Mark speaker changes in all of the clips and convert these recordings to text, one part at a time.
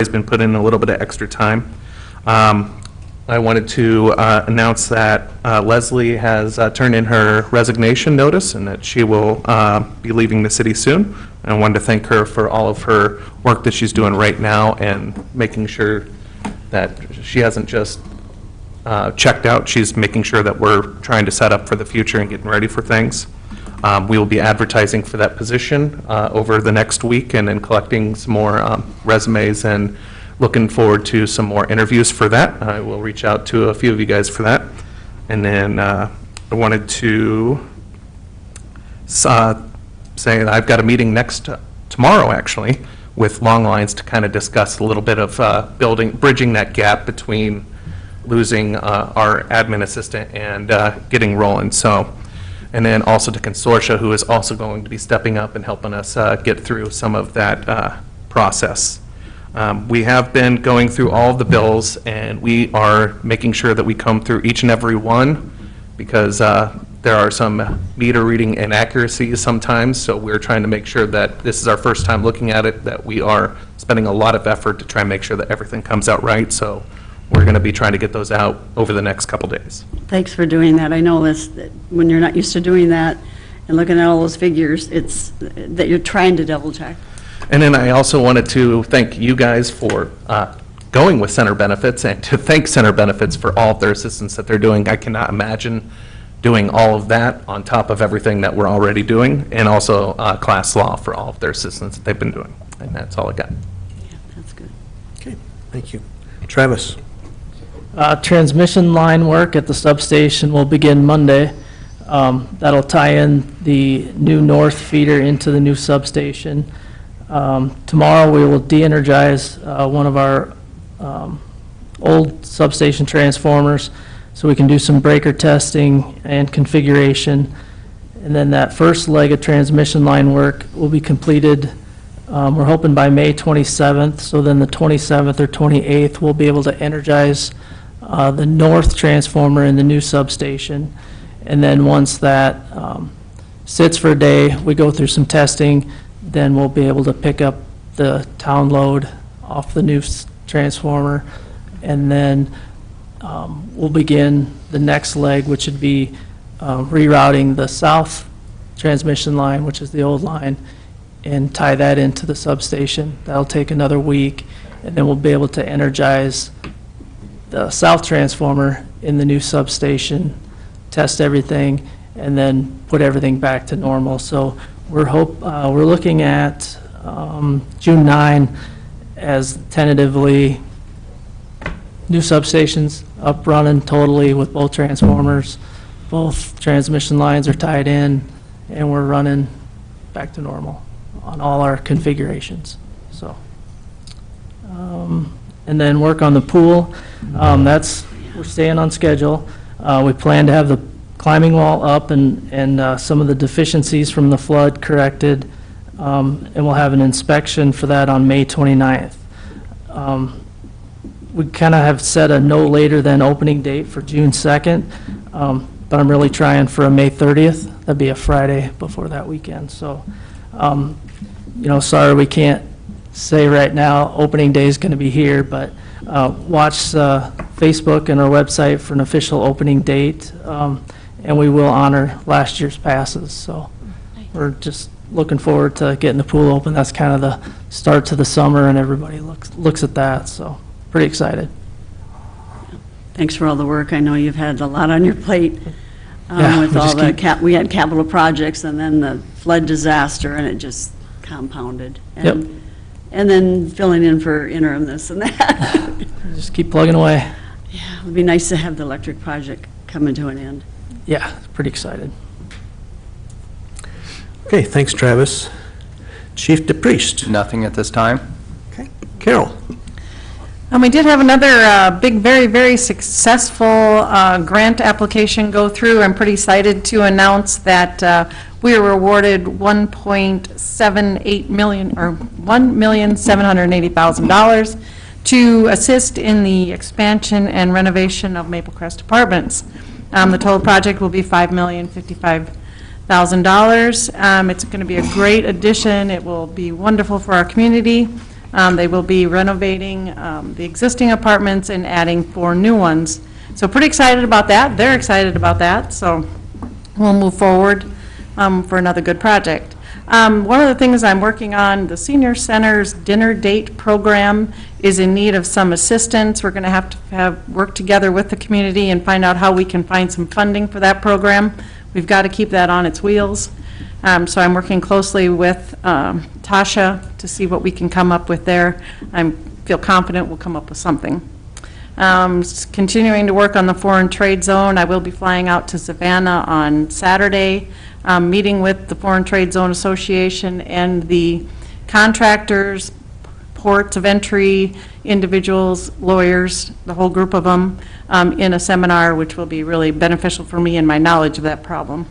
Speaker 1: has been put in a little bit of extra time. I wanted to announce that Leslie has turned in her resignation notice and that she will be leaving the city soon. And I wanted to thank her for all of her work that she's doing right now and making sure that she hasn't just checked out. She's making sure that we're trying to set up for the future and getting ready for things. We will be advertising for that position over the next week and then collecting some more resumes and looking forward to some more interviews for that. I will reach out to a few of you guys for that. And then I wanted to say that I've got a meeting tomorrow actually with Long Lines to kind of discuss a little bit of bridging that gap between losing our admin assistant and getting rolling. So, and then also to Consortia, who is also going to be stepping up and helping us get through some of that process. We have been going through all of the bills, and we are making sure that we come through each and every one because there are some meter reading inaccuracies sometimes, so we're trying to make sure that this is our first time looking at it, that we are spending a lot of effort to try and make sure that everything comes out right. So we're going to be trying to get those out over the next couple days.
Speaker 2: Thanks for doing that. I know this, that when you're not used to doing that and looking at all those figures, it's that you're trying to double check.
Speaker 1: And then I also wanted to thank you guys for going with Center Benefits and to thank Center Benefits for all of their assistance that they're doing. I cannot imagine doing all of that on top of everything that we're already doing, and also Class Law for all of their assistance that they've been doing. And that's all I got.
Speaker 2: Yeah, that's good.
Speaker 3: Okay, thank you. Travis.
Speaker 4: Transmission line work at the substation will begin Monday. That'll tie in the new north feeder into the new substation. Tomorrow we will de-energize one of our old substation transformers so we can do some breaker testing and configuration. And then that first leg of transmission line work will be completed, we're hoping by May 27th, so then the 27th or 28th we'll be able to energize the north transformer in the new substation. And then once that sits for a day, we go through some testing, then we'll be able to pick up the town load off the new transformer, and then we'll begin the next leg, which would be rerouting the south transmission line, which is the old line, and tie that into the substation. That'll take another week, and then we'll be able to energize the south transformer in the new substation, test everything, and then put everything back to normal. So we're looking at June 9 as tentatively new substations up running totally with both transformers. Both transmission lines are tied in, and we're running back to normal on all our configurations. So, and then work on the pool. We're staying on schedule. We plan to have the climbing wall up and some of the deficiencies from the flood corrected, and we'll have an inspection for that on May 29th. We kind of have set a no later than opening date for June 2nd, but I'm really trying for a May 30th. That'd be a Friday before that weekend. So, you know, sorry we can't say right now opening day is going to be here, but watch Facebook and our website for an official opening date, and we will honor last year's passes. So we're just looking forward to getting the pool open. That's kind of the start to the summer, and everybody looks at that. So pretty excited.
Speaker 2: Thanks for all the work. I know you've had a lot on your plate
Speaker 4: Yeah,
Speaker 2: with all the we had capital projects and then the flood disaster, and it just compounded. And,
Speaker 4: Yep.
Speaker 2: and then filling in for interim this and that.
Speaker 4: Just keep plugging away.
Speaker 2: Yeah, it would be nice to have the electric project coming to an end.
Speaker 4: Yeah, pretty excited.
Speaker 3: Okay, thanks, Travis. Chief DePriest.
Speaker 5: Nothing at this time.
Speaker 3: Okay, Carol.
Speaker 6: We did have another big, very, very successful grant application go through. I'm pretty excited to announce that we were awarded $1.78 million, or $1,780,000 to assist in the expansion and renovation of Maple Crest Apartments. The total project will be $5,055,000. It's going to be a great addition. It will be wonderful for our community. They will be renovating the existing apartments and adding 4 new ones. So pretty excited about that. They're excited about that, so we'll move forward for another good project. One of the things I'm working on, the Senior Center's dinner date program is in need of some assistance. We're going to have work together with the community and find out how we can find some funding for that program. We've got to keep that on its wheels. So I'm working closely with Tasha to see what we can come up with there. I feel confident we'll come up with something. Continuing to work on the foreign trade zone. I will be flying out to Savannah on Saturday, meeting with the Foreign Trade Zone Association and the contractors, ports of entry, individuals, lawyers, the whole group of them, in a seminar which will be really beneficial for me and my knowledge of that problem.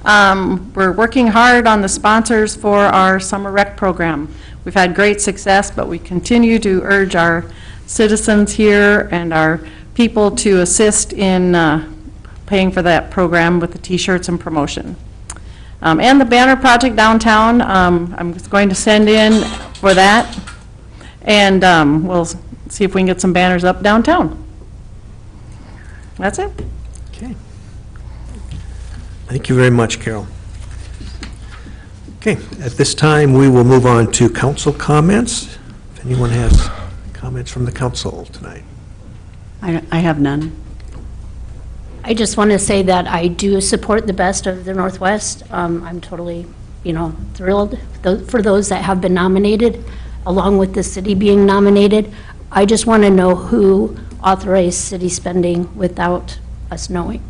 Speaker 6: We're working hard on the sponsors for our summer rec program. We've had great success, but we continue to urge our citizens here and our people to assist in paying for that program with the t-shirts and promotion. And the banner project downtown, I'm going to send in for that, and we'll see if we can get some banners up downtown. That's it.
Speaker 3: Okay. Thank you very much, Carol. Okay, at this time, we will move on to council comments. If anyone has comments from the council tonight.
Speaker 2: I have none.
Speaker 5: I just want to say that I do support the best of the Northwest. I'm totally, thrilled for those that have been nominated, along with the city being nominated. I just want to know who authorized city spending without us knowing.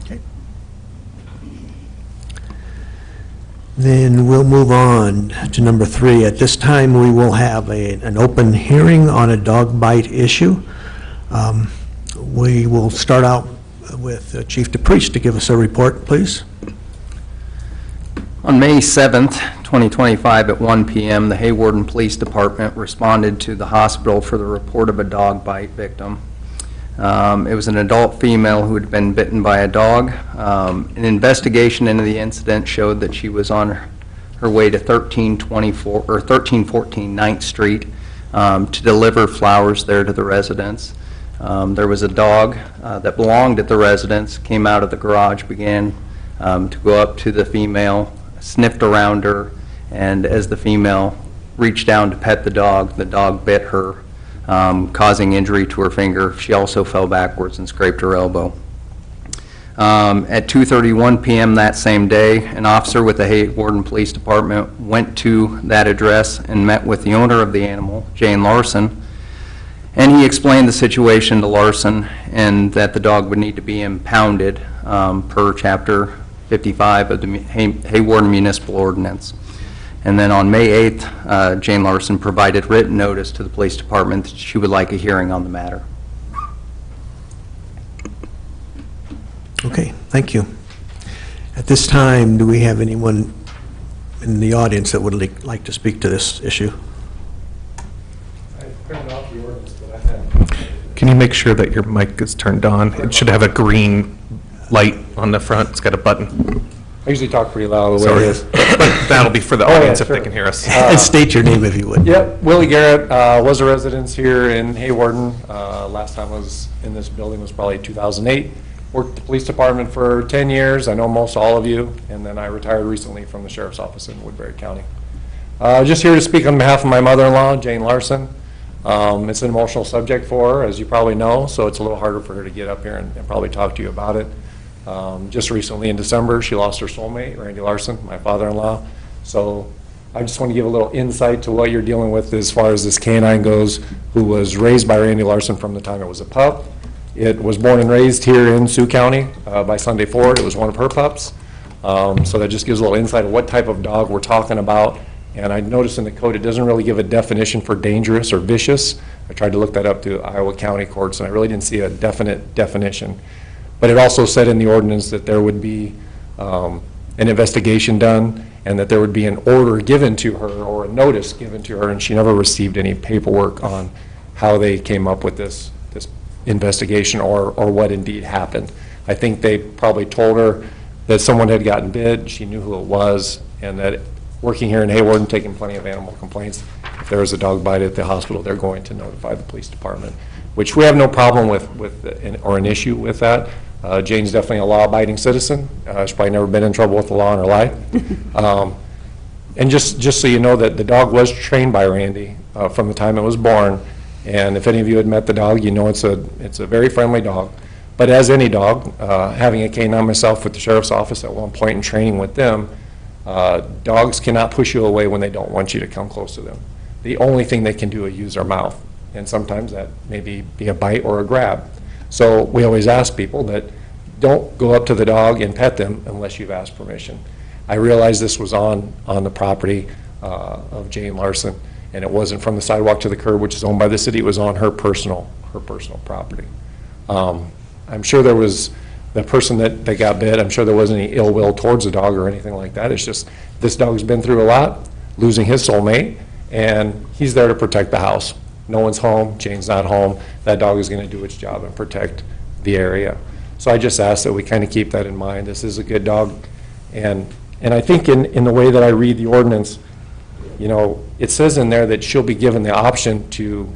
Speaker 3: Okay. Then we'll move on to number 3. At this time, we will have an open hearing on a dog bite issue. We will start out with Chief DePriest to give us a report, please.
Speaker 7: On May 7th, 2025 at 1 p.m., the Hawarden Police Department responded to the hospital for the report of a dog bite victim. It was an adult female who had been bitten by a dog. An investigation into the incident showed that she was on her way to 1314 9th Street to deliver flowers there to the residents. There was a dog that belonged at the residence, came out of the garage, began to go up to the female, sniffed around her, and as the female reached down to pet the dog bit her, causing injury to her finger. She also fell backwards and scraped her elbow. At 2:31 p.m. that same day, an officer with the Hawarden Police Department went to that address and met with the owner of the animal, Jane Larson, and he explained the situation to Larson and that the dog would need to be impounded per Chapter 55 of the Hawarden Municipal Ordinance. And then on May 8th, Jane Larson provided written notice to the police department that she would like a hearing on the matter.
Speaker 3: Okay, thank you. At this time, do we have anyone in the audience that would like to speak to this issue?
Speaker 1: Can you make sure that your mic is turned on? It should have a green light on the front. It's got a button.
Speaker 8: I usually talk pretty loud the way
Speaker 1: Sorry.
Speaker 8: it is.
Speaker 1: But that'll be for the
Speaker 8: Oh, yeah,
Speaker 1: audience if
Speaker 8: sure.
Speaker 1: they can hear us.
Speaker 3: And state your name if you would.
Speaker 8: Yep, Willie Garrett was a resident here in Hawarden. Last time I was in this building was probably 2008. Worked at the police department for 10 years. I know most all of you. And then I retired recently from the sheriff's office in Woodbury County. Just here to speak on behalf of my mother-in-law, Jane Larson. It's an emotional subject for her, as you probably know, so it's a little harder for her to get up here and probably talk to you about it. Just recently in December, she lost her soulmate, Randy Larson, my father-in-law. So I just want to give a little insight to what you're dealing with as far as this canine goes, who was raised by Randy Larson from the time it was a pup. It was born and raised here in Sioux County by Sunday Ford. It was one of her pups. So that just gives a little insight of what type of dog we're talking about. And I noticed in the code, it doesn't really give a definition for dangerous or vicious. I tried to look that up to Iowa County courts, and I really didn't see a definite definition. But it also said in the ordinance that there would be an investigation done and that there would be an order given to her or a notice given to her, and she never received any paperwork on how they came up with this investigation or what indeed happened. I think they probably told her that someone had gotten bit, she knew who it was, and that working here in Hawarden, taking plenty of animal complaints. If there is a dog bite at the hospital, they're going to notify the police department, which we have no problem or an issue with that. Jane's definitely a law-abiding citizen. She's probably never been in trouble with the law in her life. And just so you know, that the dog was trained by Randy from the time it was born. And if any of you had met the dog, you know it's a very friendly dog. But as any dog, having a canine myself with the sheriff's office at one point in training with them, dogs cannot push you away when they don't want you to come close to them. The only thing they can do is use their mouth. And sometimes that may be a bite or a grab. So we always ask people that don't go up to the dog and pet them unless you've asked permission. I realized this was on the property of Jane Larson, and it wasn't from the sidewalk to the curb, which is owned by the city. It was on her personal property. I'm sure there was the person that got bit. I'm sure there wasn't any ill will towards the dog or anything like that. It's just this dog's been through a lot, losing his soulmate, and he's there to protect the house. No one's home. Jane's not home. That dog is going to do its job and protect the area. So I just ask that we kind of keep that in mind. This is a good dog, and I think in the way that I read the ordinance, you know, it says in there that she'll be given the option to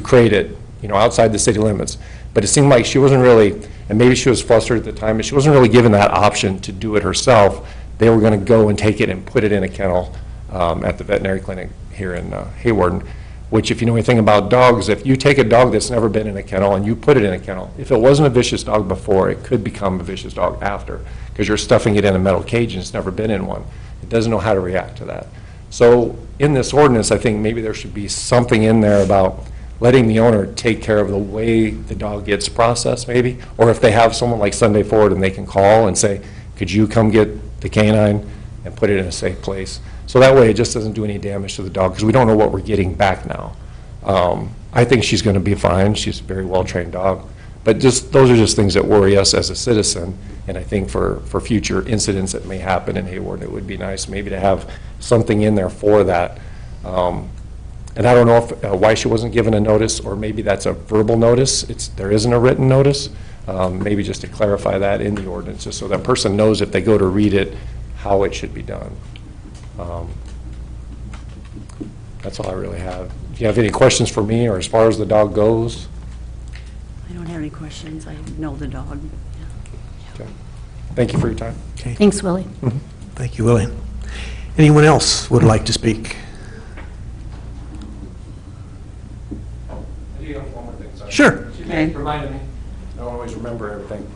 Speaker 8: crate it, you know, outside the city limits. But it seemed like she wasn't really, and maybe she was flustered at the time, but she wasn't really given that option to do it herself. They were going to go and take it and put it in a kennel at the veterinary clinic here in Hawarden, which, if you know anything about dogs, if you take a dog that's never been in a kennel and you put it in a kennel, if it wasn't a vicious dog before, it could become a vicious dog after, because you're stuffing it in a metal cage and it's never been in one. It doesn't know how to react to that. So in this ordinance, I think maybe there should be something in there about letting the owner take care of the way the dog gets processed, maybe, or if they have someone like Sunday Forward and they can call and say, could you come get the canine and put it in a safe place? So that way it just doesn't do any damage to the dog, because we don't know what we're getting back now. I think she's going to be fine. She's a very well-trained dog. But just those are just things that worry us as a citizen, and I think for future incidents that may happen in Hawarden, it would be nice maybe to have something in there for that. And I don't know if, why she wasn't given a notice, or maybe that's a verbal notice. There isn't a written notice. Maybe just to clarify that in the ordinance, just so that person knows if they go to read it, how it should be done. That's all I really have. Do you have any questions for me, or as far as the dog goes?
Speaker 2: I don't have any questions. I know the dog.
Speaker 8: Okay. Thank you for your time.
Speaker 3: Okay.
Speaker 5: Thanks, Willie.
Speaker 3: Thank you, Willie. Anyone else would like to speak?
Speaker 8: I do have one more thing, sorry.
Speaker 3: Sure.
Speaker 8: She
Speaker 2: Okay.
Speaker 8: reminded me. I don't always remember everything.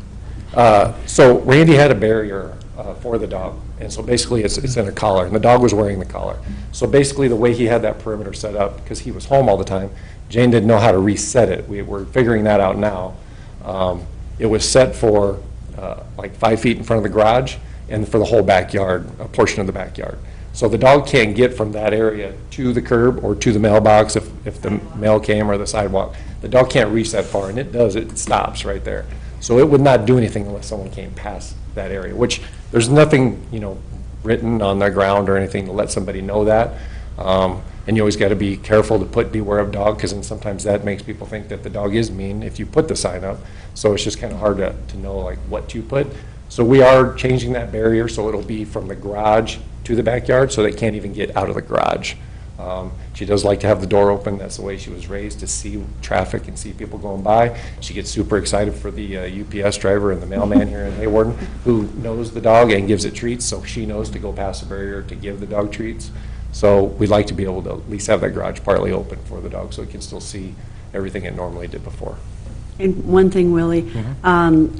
Speaker 8: So Randy had a barrier for the dog, and so basically it's in a collar, and the dog was wearing the collar. So basically the way he had that perimeter set up, because he was home all the time, Jane didn't know how to reset it. We're figuring that out now. It was set for like 5 feet in front of the garage and for the whole backyard, a portion of the backyard. So the dog can't get from that area to the curb or to the mailbox if the mail came, or the sidewalk. The dog can't reach that far, and it does. It stops right there. So it would not do anything unless someone came past that area, which there's nothing, you know, written on the ground or anything to let somebody know that. And you always got to be careful to put beware of dog, because then sometimes that makes people think that the dog is mean if you put the sign up. So it's just kind of hard to know like what to put. So we are changing that barrier, so it'll be from the garage to the backyard, so they can't even get out of the garage. She does like to have the door open. That's the way she was raised, to see traffic and see people going by. She gets super excited for the UPS driver and the mailman here in Hawarden, who knows the dog and gives it treats, so she knows to go past the barrier to give the dog treats. So we'd like to be able to at least have that garage partly open for the dog, so it can still see everything it normally did before.
Speaker 2: And one thing, Willie,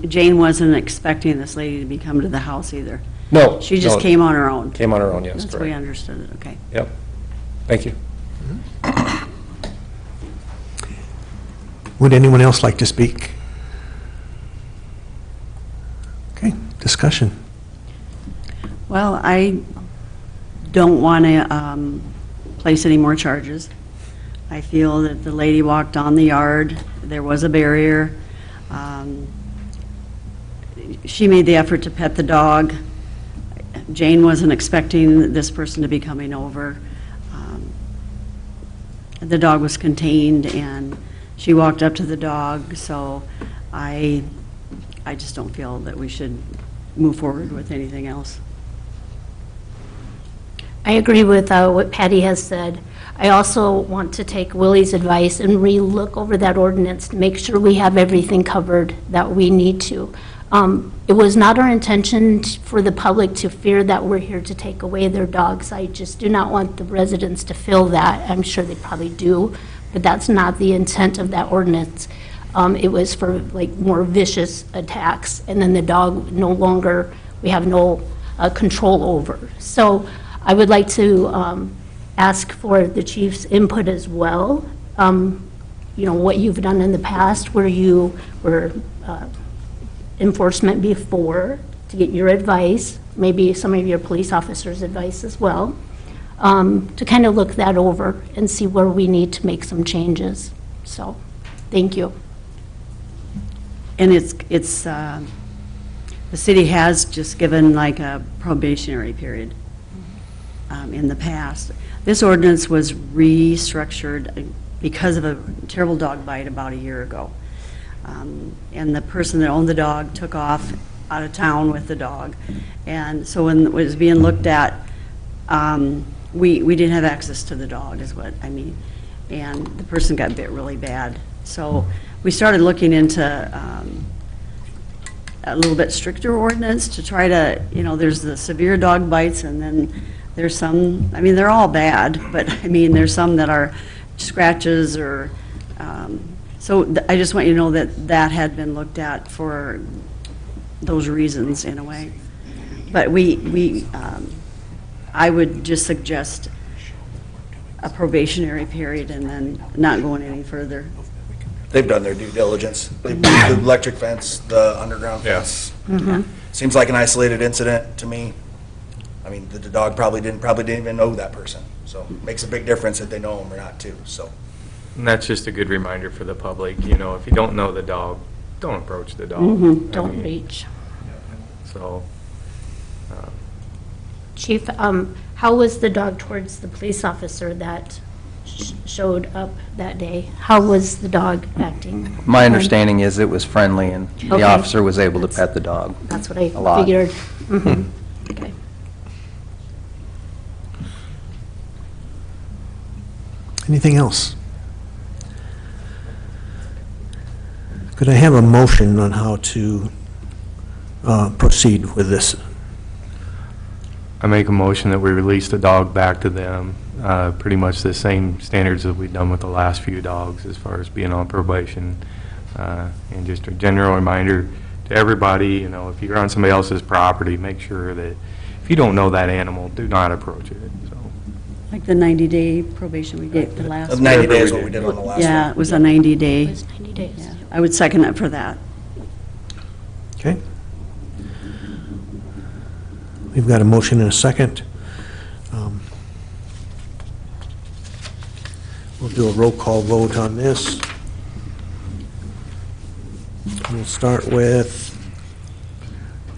Speaker 2: Jane wasn't expecting this lady to be coming to the house either.
Speaker 8: No.
Speaker 2: She just
Speaker 8: no,
Speaker 2: came on her own.
Speaker 8: Came on her own, yes,
Speaker 2: That's the way I
Speaker 8: correct.
Speaker 2: understood it, okay.
Speaker 8: Yep. Thank you.
Speaker 3: Would anyone else like to speak? Okay, discussion.
Speaker 2: Well, I don't want to place any more charges. I feel that the lady walked on the yard, there was a barrier. She made the effort to pet the dog. Jane wasn't expecting this person to be coming over. The dog was contained, and she walked up to the dog, so I just don't feel that we should move forward with anything else.
Speaker 5: I agree with what Patty has said. I also want to take Willie's advice and re-look over that ordinance to make sure we have everything covered that we need to. It was not our intention for the public to fear that we're here to take away their dogs. I just do not want the residents to feel that. I'm sure they probably do, but that's not the intent of that ordinance. It was for like more vicious attacks, and then the dog no longer, we have no control over. So I would like to ask for the chief's input as well. You know, what you've done in the past where you were enforcement before, to get your advice, maybe some of your police officers' advice as well, to kind of look that over and see where we need to make some changes. So, thank you.
Speaker 2: And the city has just given like a probationary period in the past. This ordinance was restructured because of a terrible dog bite about a year ago. And the person that owned the dog took off out of town with the dog. And so when it was being looked at, we didn't have access to the dog, is what I mean. And the person got bit really bad. So we started looking into a little bit stricter ordinance to try to, you know, there's the severe dog bites, and then there's some, I mean, they're all bad, but I mean, there's some that are scratches or, so I just want you to know that that had been looked at for those reasons in a way. But I would just suggest a probationary period and then not going any further.
Speaker 9: They've done their due diligence. They put the electric fence, the underground fence. Seems like an isolated incident to me. I mean, the dog probably didn't even know that person. So it makes a big difference if they know him or not too, so.
Speaker 10: And that's just a good reminder for the public, you know, if you don't know the dog, don't approach the dog.
Speaker 5: Don't reach.
Speaker 10: So.
Speaker 5: Chief, how was the dog towards the police officer that showed up that day? How was the dog acting?
Speaker 7: My understanding is it was friendly, and the
Speaker 5: Okay.
Speaker 7: officer was able to pet the dog.
Speaker 5: That's what I
Speaker 7: A lot.
Speaker 5: figured. Okay.
Speaker 3: Anything else? Could I have a motion on how to proceed with this?
Speaker 10: I make a motion that we release the dog back to them, pretty much the same standards that we've done with the last few dogs as far as being on probation. And just a general reminder to everybody, you know, if you're on somebody else's property, make sure that if you don't know that animal, do not approach it. So.
Speaker 2: Like the 90-day probation we gave the last one.
Speaker 9: 90 days what we did on the last one.
Speaker 2: Yeah, it was a 90-day.
Speaker 5: It was 90 days.
Speaker 2: Yeah, I would second it for that.
Speaker 3: Okay. We've got a motion and a second. We'll do a roll call vote on this. We'll start with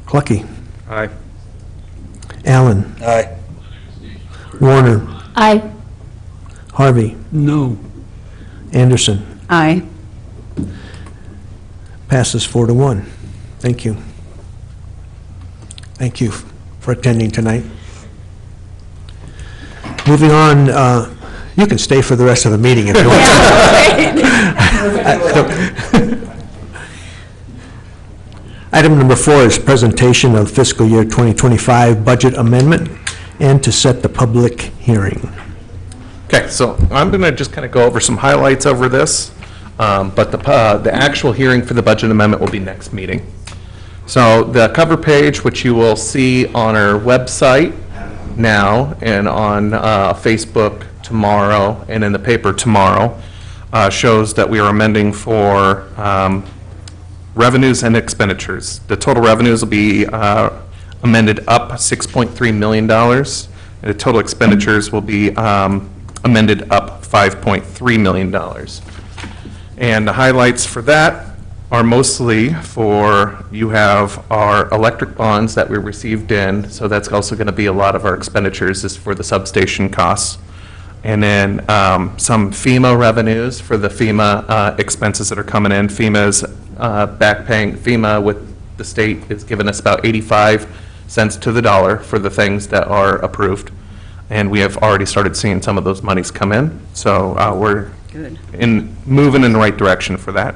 Speaker 3: Clucky,
Speaker 10: Aye.
Speaker 3: Allen,
Speaker 9: Aye.
Speaker 3: Warner,
Speaker 5: Aye.
Speaker 3: Harvey,
Speaker 11: No.
Speaker 3: Anderson.
Speaker 2: Aye.
Speaker 3: Passes 4-1. Thank you. Thank you for attending tonight. Moving on, you can stay for the rest of the meeting if you want. Item number 4 is presentation of fiscal year 2025 budget amendment and to set the public hearing.
Speaker 1: Okay, so I'm going to just kind of go over some highlights over this, but the actual hearing for the budget amendment will be next meeting. So the cover page, which you will see on our website now and on Facebook tomorrow and in the paper tomorrow, shows that we are amending for revenues and expenditures. The total revenues will be amended up $6.3 million, and the total expenditures will be amended up $5.3 million. And the highlights for that are mostly for, you have our electric bonds that we received in, so that's also going to be a lot of our expenditures is for the substation costs. And then some FEMA revenues for the FEMA expenses that are coming in. FEMA's back paying, FEMA with the state is giving us about 85 cents to the dollar for the things that are approved. and we have already started seeing some of those monies come in. So we're
Speaker 2: Good.
Speaker 1: moving in the right direction for that.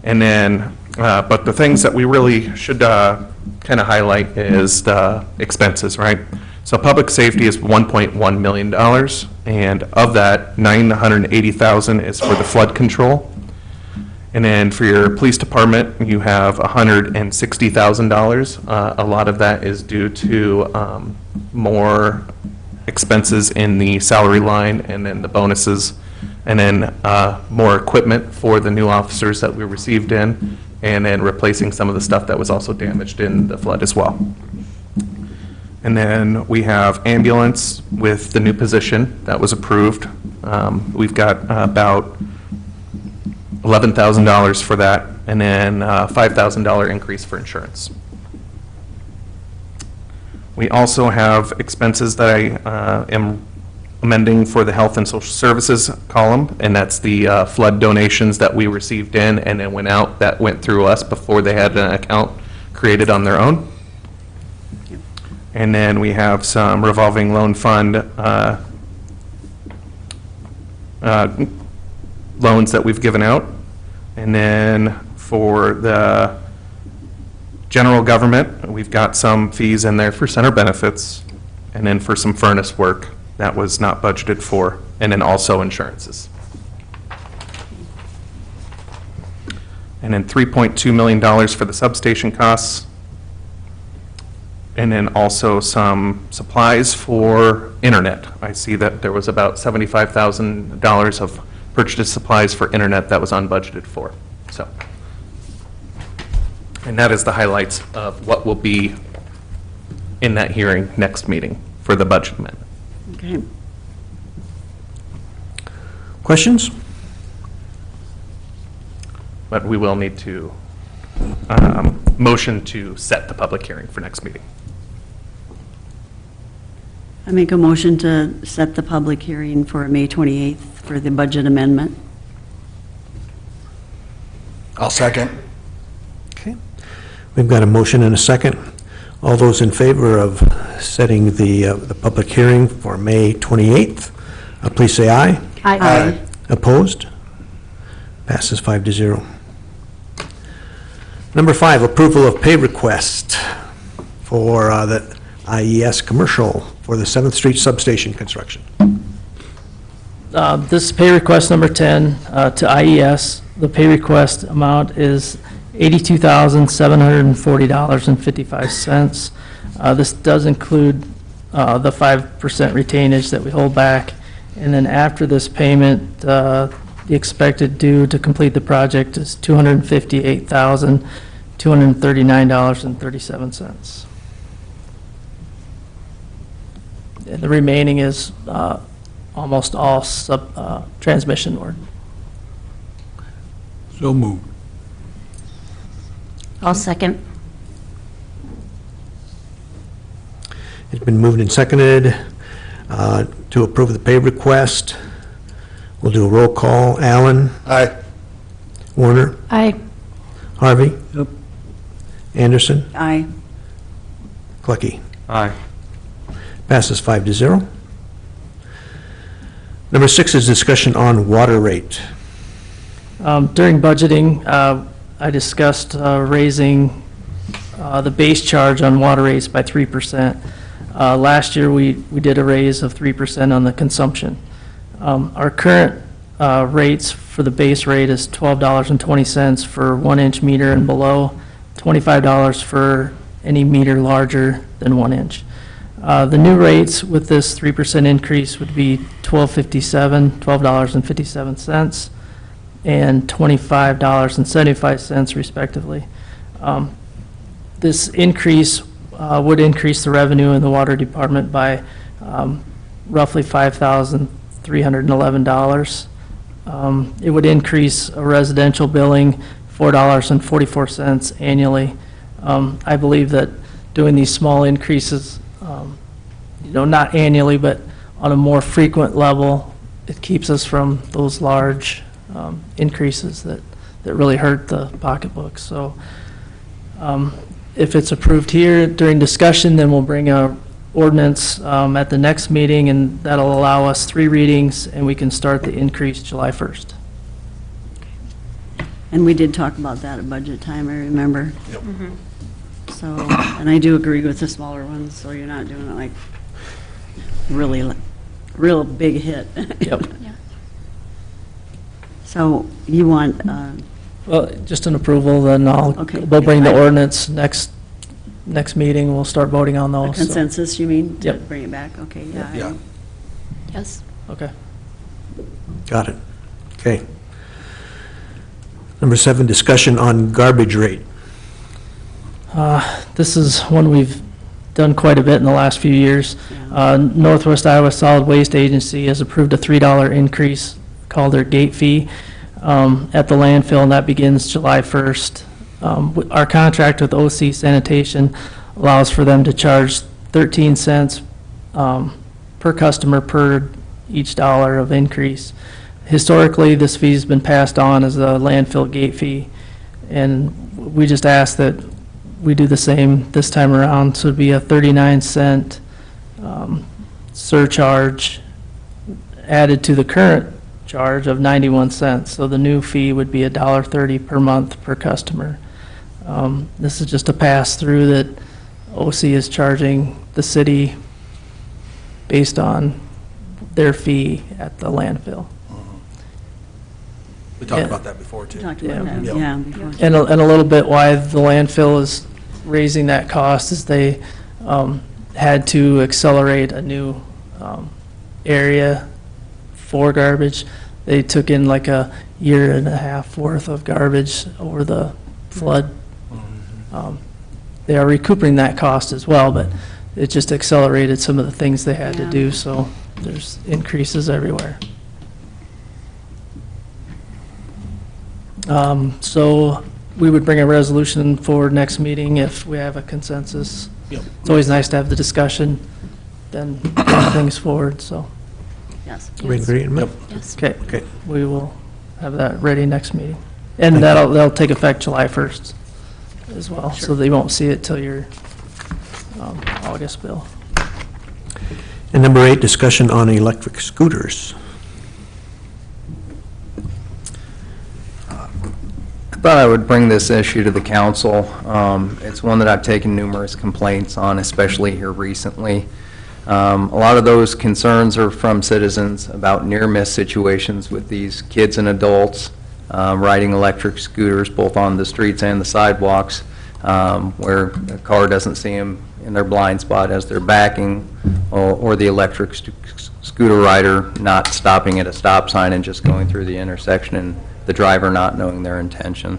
Speaker 1: And then, but the things that we really should kind of highlight is the expenses, right? So public safety is $1.1 million, and of that, $980,000 is for the flood control. And then for your police department, you have $160,000. A lot of that is due to more expenses in the salary line and then the bonuses, and then more equipment for the new officers that we received in, and then replacing some of the stuff that was also damaged in the flood as well. And then we have ambulance with the new position that was approved. We've got about $11,000 for that, and then $5,000 increase for insurance. We also have expenses that I am amending for the health and social services column, and that's the flood donations that we received in and then went out, that went through us before they had an account created on their own. And then we have some revolving loan fund loans that we've given out. And then for the general government, we've got some fees in there for center benefits, and then for some furnace work that was not budgeted for, and then also insurances. And then $3.2 million for the substation costs. And then also some supplies for internet. I see that there was about $75,000 of purchased supplies for internet that was unbudgeted for. So, and that is the highlights of what will be in that hearing next meeting for the budget amendment.
Speaker 2: Okay.
Speaker 3: Questions?
Speaker 1: But we will need to motion to set the public hearing for next meeting.
Speaker 2: I make a motion to set the public hearing for May 28th for the budget amendment.
Speaker 9: I'll second.
Speaker 3: Okay. We've got a motion and a second. All those in favor of setting the public hearing for May 28th, please say aye.
Speaker 5: Aye.
Speaker 3: Opposed? Passes 5-0. Number 5, approval of pay request for the IES commercial for the 7th Street substation construction.
Speaker 4: This is pay request number 10 to IES. The pay request amount is $82,740.55. This does include the 5% retainage that we hold back. And then after this payment, the expected due to complete the project is $258,239.37. And the remaining is almost all transmission work.
Speaker 11: So moved.
Speaker 5: I'll second.
Speaker 3: It's been moved and seconded to approve the pay request. We'll do a roll call. Allen?
Speaker 9: Aye.
Speaker 3: Warner?
Speaker 5: Aye.
Speaker 3: Harvey?
Speaker 11: Yep.
Speaker 3: Anderson?
Speaker 2: Aye.
Speaker 3: Clucky?
Speaker 10: Aye.
Speaker 3: Passes 5-0. Number 6 is discussion on water rate.
Speaker 4: During budgeting, I discussed raising the base charge on water rates by 3%. Last year, we did a raise of 3% on the consumption. Our current rates for the base rate is $12.20 for 1-inch meter and below, $25 for any meter larger than 1 inch. The new rates with this 3% increase would be $12.57 and $25.75 respectively. This increase would increase the revenue in the water department by roughly $5,311. It would increase a residential billing $4.44 annually. I believe that doing these small increases, not annually, but on a more frequent level, it keeps us from those large increases that really hurt the pocketbook. So if it's approved here during discussion, then we'll bring a ordinance at the next meeting, and that'll allow us 3 readings, and we can start the increase July 1st.
Speaker 2: And we did talk about that at budget time, I remember. So, and I do agree with the smaller ones, so you're not doing it like really, real big hit.
Speaker 4: Yep.
Speaker 2: So you want,
Speaker 4: Well, just an approval, then
Speaker 2: Okay.
Speaker 4: we'll bring the ordinance next meeting, we'll start voting on
Speaker 2: a
Speaker 4: those. so-
Speaker 2: consensus, you mean, to
Speaker 4: Yep.
Speaker 2: bring it back? Okay, yeah.
Speaker 9: Yeah.
Speaker 5: Yes.
Speaker 4: Okay.
Speaker 3: Got it. Okay. Number 7, discussion on garbage rate.
Speaker 4: This is one we've done quite a bit in the last few years. Northwest Iowa Solid Waste Agency has approved a $3 increase called their gate fee at the landfill, and that begins July 1st. Our contract with OC Sanitation allows for them to charge 13 cents per customer per each dollar of increase. Historically, this fee's been passed on as a landfill gate fee, and we just ask that we do the same this time around, so it'd be a 39-cent surcharge added to the current charge of 91 cents. So the new fee would be $1.30 per month per customer. This is just a pass-through that OC is charging the city based on their fee at the landfill.
Speaker 9: We talked
Speaker 4: Yeah.
Speaker 9: about that before, too.
Speaker 2: Talked about that,
Speaker 9: Yep.
Speaker 2: yeah, before.
Speaker 4: And a little bit why the landfill is raising that cost is they had to accelerate a new area for garbage. They took in like a 1.5 years worth of garbage over the flood. They are recouping that cost as well, but it just accelerated some of the things they had to
Speaker 2: Yeah.
Speaker 4: do, so there's increases everywhere. So we would bring a resolution for next meeting if we have a consensus.
Speaker 9: Yep.
Speaker 4: It's always nice to have the discussion, then move things forward, so,
Speaker 2: Yes.
Speaker 3: We agree?
Speaker 9: Yep.
Speaker 5: Yes.
Speaker 4: okay.
Speaker 3: Okay.
Speaker 4: We will have that ready next meeting. And that'll take effect July 1st as well, so they won't see it till your August bill.
Speaker 3: And number 8, discussion on electric scooters.
Speaker 7: I thought I would bring this issue to the council. It's one that I've taken numerous complaints on, especially here recently. A lot of those concerns are from citizens about near-miss situations with these kids and adults riding electric scooters both on the streets and the sidewalks, where a car doesn't see them in their blind spot as they're backing, or the electric scooter rider not stopping at a stop sign and just going through the intersection, and the driver not knowing their intention.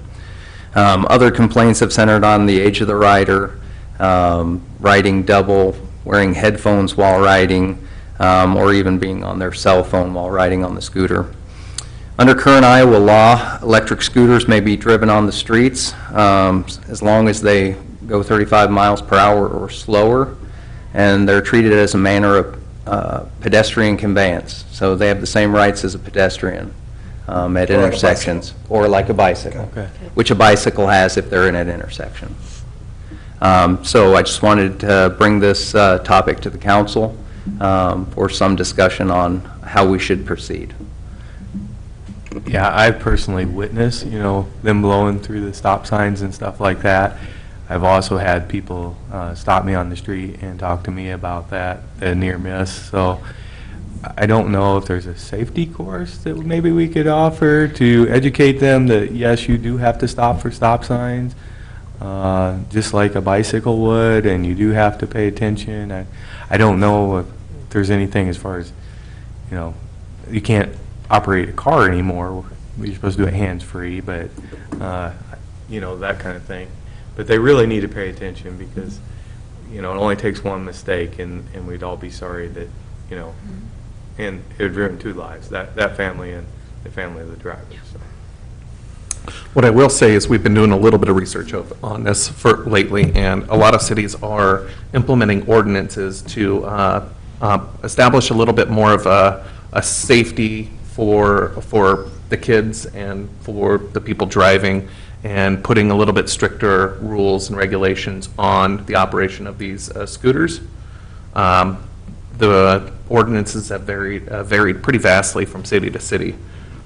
Speaker 7: Other complaints have centered on the age of the rider, riding double, wearing headphones while riding, or even being on their cell phone while riding on the scooter. Under current Iowa law, electric scooters may be driven on the streets as long as they go 35 miles per hour or slower, and they're treated as a manner of pedestrian conveyance. So they have the same rights as a pedestrian at intersections, or like a bicycle, which a bicycle has if they're in an intersection. So I just wanted to bring this topic to the council for some discussion on how we should proceed.
Speaker 10: Yeah, I've personally witnessed, them blowing through the stop signs and stuff like that. I've also had people stop me on the street and talk to me about that, the near miss. So I don't know if there's a safety course that maybe we could offer to educate them that, yes, you do have to stop for stop signs, just like a bicycle would, and you do have to pay attention. I don't know if there's anything as far as, you can't operate a car anymore. You're supposed to do it hands-free, but, that kind of thing. But they really need to pay attention because, it only takes one mistake and we'd all be sorry that, and it would ruin 2 lives, that family and the family of the driver. So.
Speaker 1: What I will say is we've been doing a little bit of research on this for lately, and a lot of cities are implementing ordinances to establish a little bit more of a safety for the kids and for the people driving, and putting a little bit stricter rules and regulations on the operation of these scooters. The ordinances have varied pretty vastly from city to city.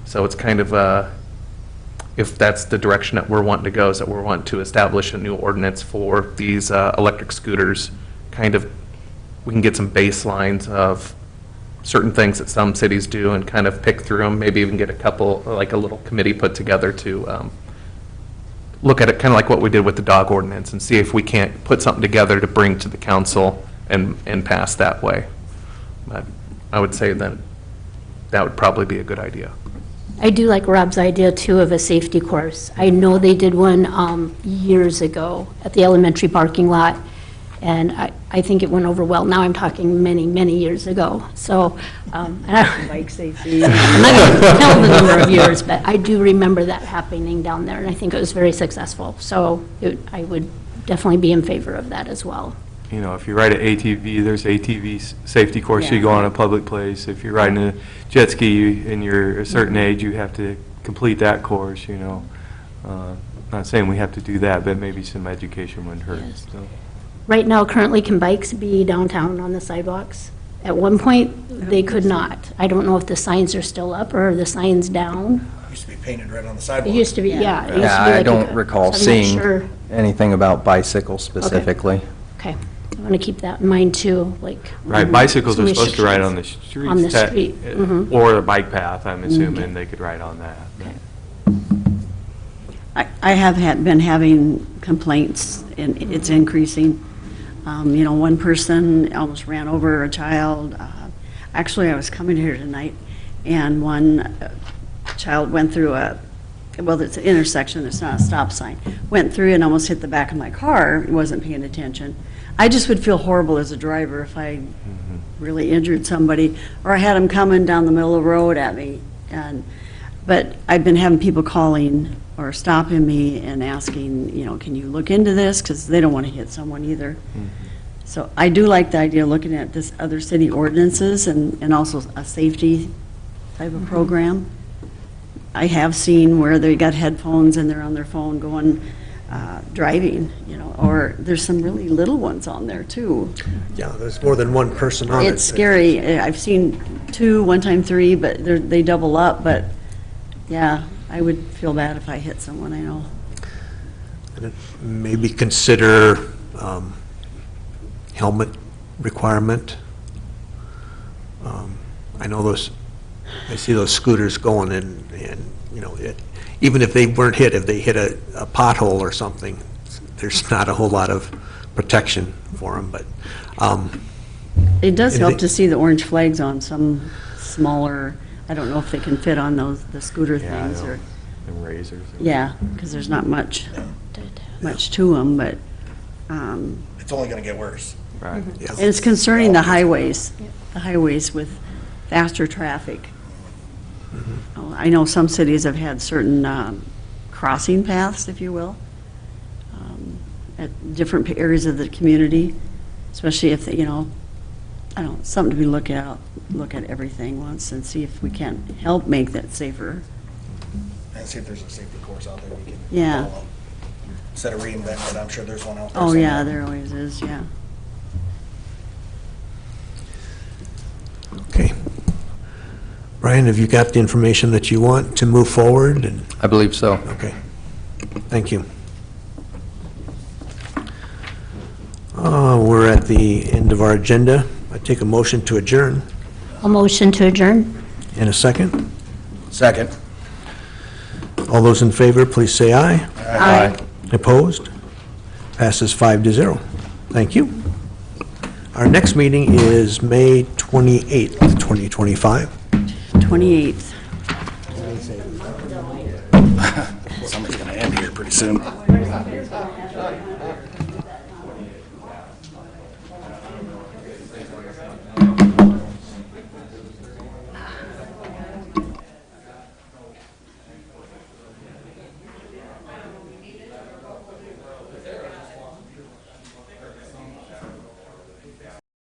Speaker 1: So it's kind of, if that's the direction that we're wanting to go, is that we're wanting to establish a new ordinance for these electric scooters, kind of, we can get some baselines of certain things that some cities do and kind of pick through them, maybe even get a couple, like a little committee put together to look at it, kind of like what we did with the dog ordinance, and see if we can't put something together to bring to the council and pass that way. But I would say that that would probably be a good idea.
Speaker 5: I do like Rob's idea, too, of a safety course. I know they did one years ago at the elementary parking lot, and I think it went over well. Now I'm talking many, many years ago. So, and
Speaker 2: Bike safety.
Speaker 5: I'm not going to tell the number of years, but I do remember that happening down there, and I think it was very successful. So I would definitely be in favor of that as well.
Speaker 10: You know, if you ride an ATV, there's ATV safety course, you
Speaker 2: Yeah.
Speaker 10: go on a public place. If you're riding a jet ski and you're a certain age, you have to complete that course, you know. Not saying we have to do that, but maybe some education wouldn't hurt.
Speaker 5: Yes.
Speaker 10: So.
Speaker 5: Right now, currently, can bikes be downtown on the sidewalks? At one point, they could not. I don't know if the signs are still up or are the signs down.
Speaker 9: Used to be painted right on the
Speaker 5: It
Speaker 9: sidewalk.
Speaker 5: used to be, yeah. it used to
Speaker 7: Yeah,
Speaker 5: be
Speaker 7: I
Speaker 5: like
Speaker 7: don't
Speaker 5: a-
Speaker 7: recall
Speaker 5: so I'm not
Speaker 7: seeing
Speaker 5: sure.
Speaker 7: anything about bicycles specifically.
Speaker 5: Okay, I want to keep that in mind too, like.
Speaker 10: Right, bicycles are supposed to ride on the
Speaker 5: restrictions.
Speaker 10: streets.
Speaker 5: On the street, mhm.
Speaker 10: Or a bike path, I'm assuming they could ride on that.
Speaker 2: I have been having complaints, and it's increasing. You know, one person almost ran over a child. Actually, I was coming here tonight, and one child went through well, it's an intersection, it's not a stop sign, went through and almost hit the back of my car, wasn't paying attention. I just would feel horrible as a driver if I really injured somebody, or I had them coming down the middle of the road at me. But I've been having people calling or stopping me and asking, you know, can you look into this? Because they don't want to hit someone either. So I do like the idea of looking at this other city ordinances and also a safety type of program. I have seen where they got headphones and they're on their phone going, driving, you know, or there's some really little ones on there too.
Speaker 3: Yeah, there's more than one person on it.
Speaker 2: It's scary. I've seen 2, one time 3, but they double up, but yeah, I would feel bad if I hit someone I know.
Speaker 3: And maybe consider helmet requirement. I know I see those scooters going and you know, even if they weren't hit, if they hit a pothole or something, there's not a whole lot of protection for them, but.
Speaker 2: It does help
Speaker 3: Anything-
Speaker 2: to see the orange flags on some smaller, I don't know if they can fit on the scooter
Speaker 10: Yeah,
Speaker 2: things or,
Speaker 10: and razors.
Speaker 2: yeah, because there's not much to them, but,
Speaker 9: It's only going to get worse.
Speaker 10: Right.
Speaker 3: Yeah.
Speaker 2: and it's concerning the highways with faster traffic. Oh, I know some cities have had certain crossing paths, if you will, at different areas of the community, especially if, you know, I don't know, something to be look at everything once and see if we can help make that safer.
Speaker 9: And see if there's a safety course out there we can
Speaker 2: Yeah.
Speaker 9: follow. Instead of reinventing it, I'm sure there's one out there
Speaker 2: Oh, yeah,
Speaker 9: somewhere.
Speaker 2: there always is, yeah.
Speaker 3: Okay. Brian, have you got the information that you want to move forward? And
Speaker 7: I believe so.
Speaker 3: okay, thank you. We're at the end of our agenda. I take a motion to adjourn.
Speaker 5: A motion to adjourn?
Speaker 3: In a second.
Speaker 9: Second.
Speaker 3: All those in favor, please say aye.
Speaker 5: Aye.
Speaker 3: Opposed? Passes 5-0. Thank you. Our next meeting is May 28th, 2025.
Speaker 2: 28th.
Speaker 9: Somebody's going to end here pretty soon.